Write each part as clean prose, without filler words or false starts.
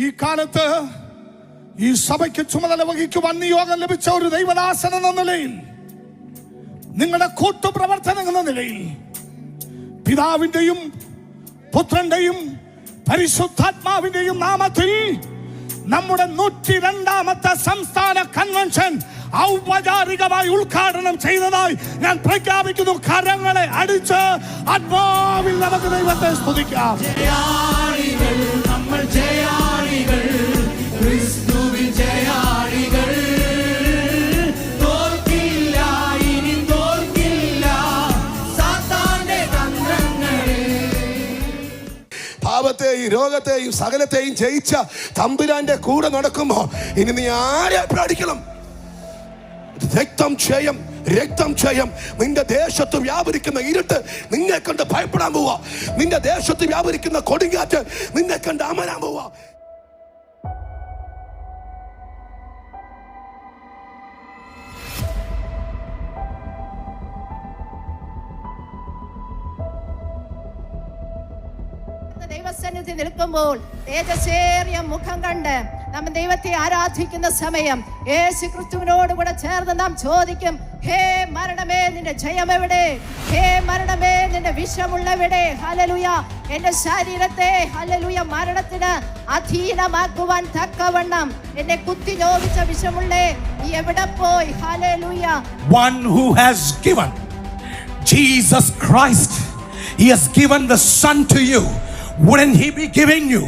ഈ കാലത്ത് ഈ സഭയ്ക്ക് ചുമതല വഹിക്കുവാൻ നിയോഗം ലഭിച്ച ഒരു ദൈവദാസൻ എന്ന നിലയിൽ, നിങ്ങളുടെ കൂട്ടുപ്രവർത്തനം എന്ന നിലയിൽ, പിതാവിന്റെയും പുത്രന്റെയും പരിശുദ്ധാത്മാവിന്റെയും നാമത്തിൽ നമ്മുടെ 102ാമത്തെ സംസ്ഥാന കൺവെൻഷൻ ഔപചാരികമായി ഉദ്ഘാടനം ചെയ്തതായി ഞാൻ പ്രഖ്യാപിക്കുന്നു. കരങ്ങളെ അടിച്ച് ആത്മാവിൽ നമുക്ക് ദൈവത്തെ സ്തുതിക്കാം. നമ്മൾ ജയാളികൾ, ക്രിസ്തുവിൽ ജയാളികൾ. തോൽക്കില്ല, ഇനി തോൽക്കില്ല സാത്താന്റെ തന്ത്രങ്ങളെ. പാപത്തെയും രോഗത്തെയും സകലത്തെയും ജയിച്ച തമ്പുരാന്റെ കൂടെ നടക്കുമ്പോ ഇനി നീ ആരെ പ്രാർത്ഥിക്കണം? രക്തം ക്ഷയം, രക്തം ക്ഷയം. നിന്റെ ദേശത്ത് വ്യാപരിക്കുന്ന ഇരുട്ട് നിന്നെ കണ്ട് ഭയപ്പെടാൻ പോവാ. നിന്റെ ദേശത്ത് വ്യാപരിക്കുന്ന കൊടുങ്കാറ്റ് നിന്നെ കണ്ട് അമരാൻ പോവാ. ദൈവസന്നിധി നിൽക്കുമ്പോൾ തേജസ്സേറിയ മുഖം കണ്ട് നാം ദൈവത്തെ ആരാധിക്കുന്ന സമയം യേശു ക്രിസ്തുവിനോട് കൂടെ ചേർന്ന് നാം ചോദിക്കും, ഹേ മരണമേ നിന്റെ ജയം എവിടെ? ഹേ മരണമേ നിന്റെ വിഷമുള്ളവിടെ? ഹല്ലേലൂയ. എന്റെ ശരീരത്തെ ഹല്ലേലൂയ മരണത്തിന് അധീനമാക്കുവാൻ തക്കവണ്ണം എന്നെ കുത്തി നോവിച്ച വിഷമുള്ളേ, നീ എവിടെ പോയി? Hallelujah. One who has given Jesus Christ, he has given the Son to you. Wouldn't he be giving you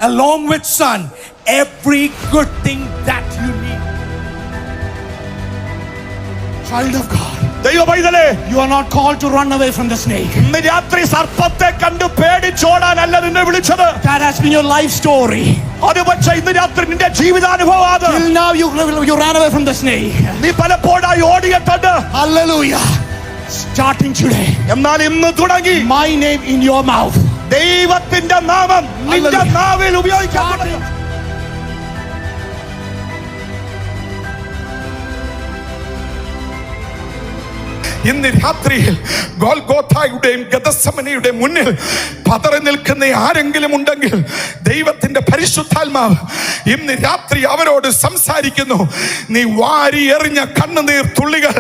along with Son every good thing that you need? Child of God, you are not called to run away from the snake. That has been your life story. Till now you ran away from the snake. Hallelujah. Starting today, my name in your mouth. ദൈവത്തിന്റെ നാമം നിന്റെ നാവിൽ ഉപയോഗിക്കപ്പെടും. ഇന്ന് രാത്രിയിൽ ഗോൽഗോഥായുടെയും ഗദസമനയുടെയും മുന്നിൽ പതറി നിൽക്കുന്ന ആരെങ്കിലും ഉണ്ടെങ്കിൽ ദൈവത്തിന്റെ പരിശുദ്ധാത്മാവ് ഇന്ന് രാത്രി അവരോട് സംസാരിക്കുന്നു. നീ വാരി എറിഞ്ഞ കണ്ണുനീർ തുള്ളികൾ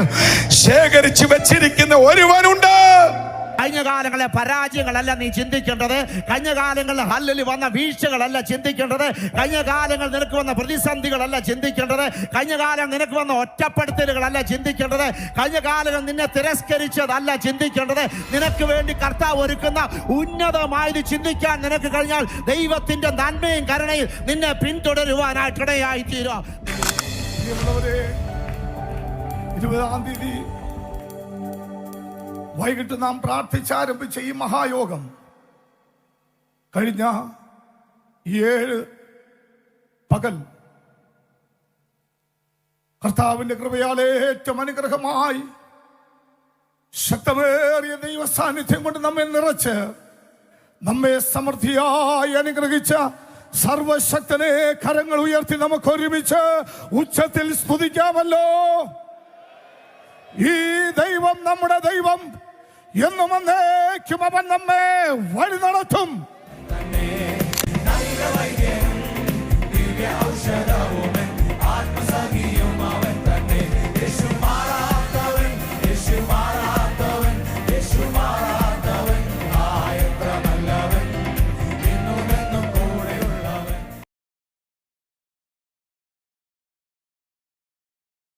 ശേഖരിച്ചു വെച്ചിരിക്കുന്ന ഒരുവനുണ്ട്. കഴിഞ്ഞ കാലങ്ങളിലെ പരാജയങ്ങളല്ല നീ ചിന്തിക്കേണ്ടത്. കഴിഞ്ഞ കാലങ്ങളിൽ ഹല്ലിൽ വന്ന വീഴ്ചകളല്ല ചിന്തിക്കേണ്ടത്. കഴിഞ്ഞ കാലങ്ങൾ നിനക്ക് വന്ന പ്രതിസന്ധികളല്ല ചിന്തിക്കേണ്ടത്. കഴിഞ്ഞ കാലം നിനക്ക് വന്ന ഒറ്റപ്പെടുത്തലുകളല്ല ചിന്തിക്കേണ്ടത്. കഴിഞ്ഞ കാലങ്ങൾ നിന്നെ തിരസ്കരിച്ചതല്ല ചിന്തിക്കേണ്ടത്. നിനക്ക് വേണ്ടി കർത്താവ് ഒരുക്കുന്ന ഉന്നതമായത് ചിന്തിക്കാൻ നിനക്ക് കഴിഞ്ഞാൽ ദൈവത്തിന്റെ നന്മയും കരുണയും നിന്നെ പിന്തുടരുവാനായിട്ടിടയായി തീരും. 20-ാം തീയതി വൈകിട്ട് നാം പ്രാർത്ഥിച്ചാരംഭിച്ച ഈ മഹായോഗം കഴിഞ്ഞ 7 പകൽ കർത്താവിന്റെ കൃപയാലെ ഏറ്റവും അനുഗ്രഹമായി ശക്തമേറിയ ദൈവ സാന്നിധ്യം കൊണ്ട് നമ്മെ നിറച്ച് നമ്മെ സമൃദ്ധിയായി അനുഗ്രഹിച്ച സർവശക്തനെ കരങ്ങൾ ഉയർത്തി നമുക്ക് ഒരുമിച്ച് ഉച്ചത്തിൽ സ്തുതിക്കാമല്ലോ. ഈ ദൈവം നമ്മുടെ ദൈവം എന്നും എന്നേക്കും അവൻ നമ്മെ വഴി നടത്തും.